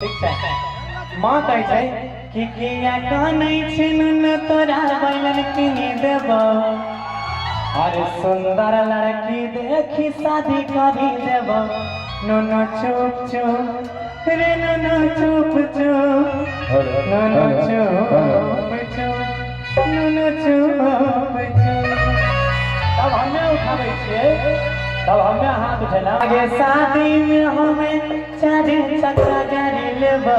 ठीक है। माँ कहे छै कि किया कानै छिन न तोरा बैलन किनी देबो, अरे सुंदर लड़की देखी शादी करी देबो। नुनु चुप चुप रे नुनु चुप चुप, नुनु चुप चुप, नुनु चुप चुप। तब हमें उठाबै छियै, तब हमें हाथ उठेला। आगे शादी में हमें चार चक्का गाड़ी लेबो।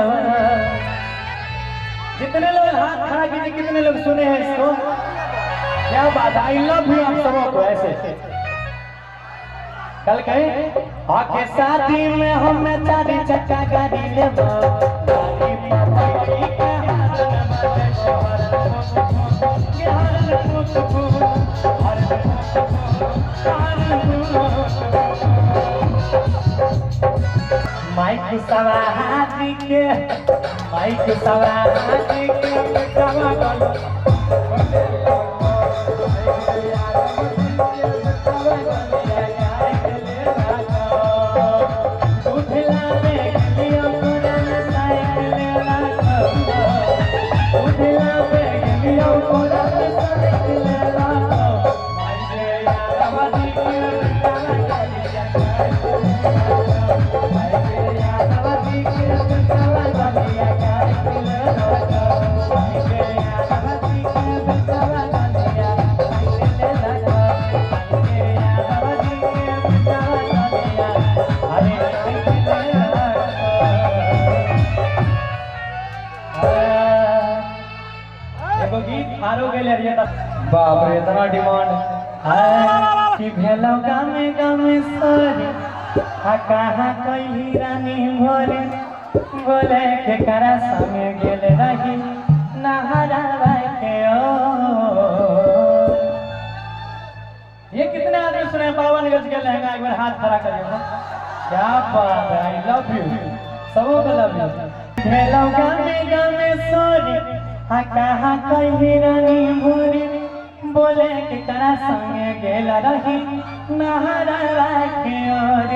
जितने लोग हाथ खड़ा कीजिए, कितने लोग सुने हैं इसको? क्या बात है, आई लव यू आप सबों को। ऐसे कल कहे आगे शादी में हमें चार चक्का गाड़ी लेबो। गाड़ी पर बैठी के हाथ में बाजे शवर, के हाथ में फूक हर माइक सवारी के, माइक सवारी के बेटवा गलो। बाप रे इतना डिमांड है कि भेलो गामे गामे सोरे, कहाँ कही रानी भोरे। बोले के करा संगे गेल रही नहरा के। ओ ये कितने आदमी सुने? 52 गज के लहंगा, एक बार हाथ खड़ा करिए। क्या बात है, आई लव यू, सबों को लव यू। भेलो गामे गामे सोरे, कहाँ कही रानी भोरे। बोले के करा संगे गेल रही नहरा के ओर।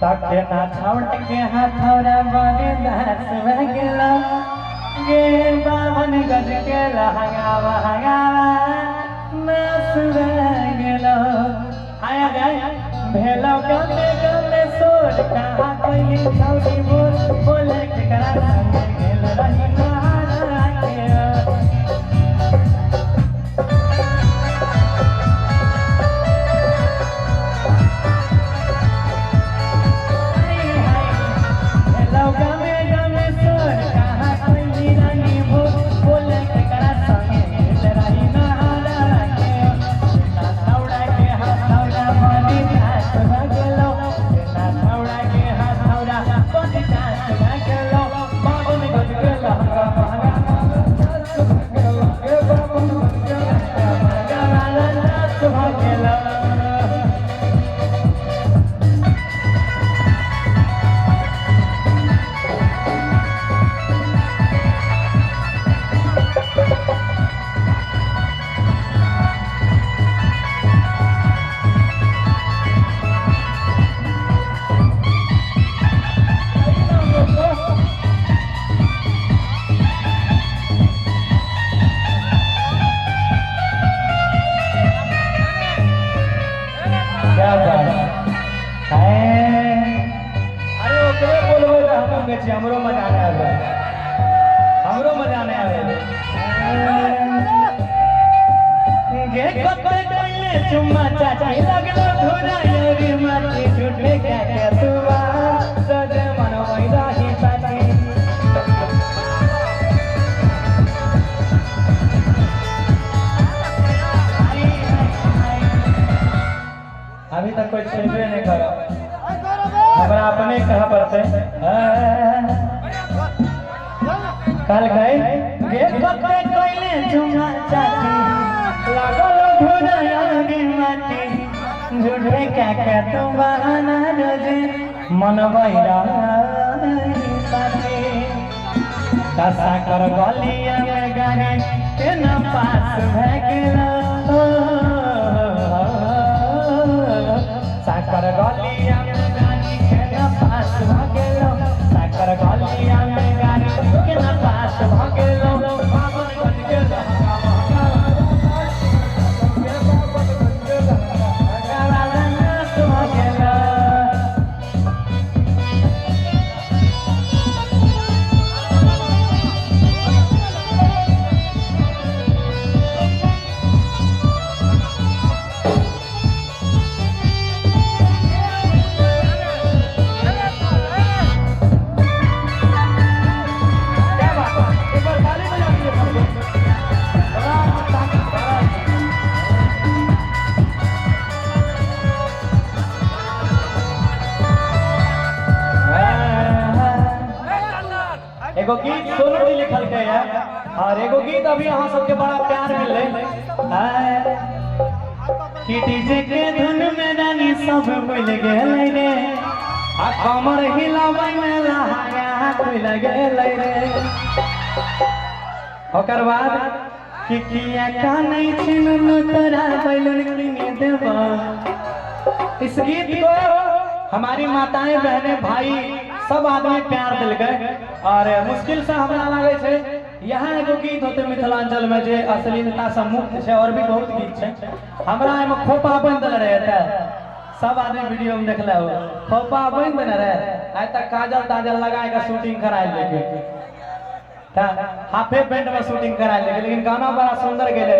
तके ना छोड़ के हथौरा बने दस भगला गे। 52 गज के लहंगा वहंगावा नास भगलो। आया गया भेलो गाने गाने सोर, कहाँ कोई छौड़ी बोल। बोले के करा संगे गेल रही नहरा के ओर। हमरो मजा नहीं आवे, हमरो मजा नहीं आवे। गे कते कइले चुम्मा चाची लगलो धुरा योरी माटी। झूठे क्या के तुवा सजे मन वैदा ही पाटी। अभी तक कोई छेड़े नहीं करा, हमरा अपने कहा पड़ते। कल गए गे कते कइले चुम्मा चाची लगलो धुरा योरी माटी। झूठे क्या के तू बहाना रोजे मन वैदा ही पाटी। दशा कर गलिया में गाड़ी के न पास भगलो। साकर गलिया में गाड़ी के न पास भगलो। साकर गलिया में एगो गीत सोनू जी लिखल के है और एगो गीत अभी अहाँ सबके बड़ा प्यार मिले कि डीजे के धुन में रानी सब भूल गेलै रे आ कमर हिलाबै में लहाया खुल गेलै रे ओकर बाद कि किया कानै छिनलु तोरा बैलून किने देबा। इस गीत को हमारी माताएं बहनें भाई सब आदमी प्यार दिल गए और मुश्किल से हमरा लगे छे यहाँ एगो गीत होते मिथिलांचल में जे अश्लीलता से मुक्त है और भी बहुत गीत है हमरा एमे खोपा बंद रहे था सब आदमी वीडियो में देखले हो खोपा बंद न रहे आज तक काजल ताजल लगा के शूटिंग कराए लेके हाफे पेंट में शूटिंग कराए लेके लेकिन गाना बड़ा सुंदर गेले।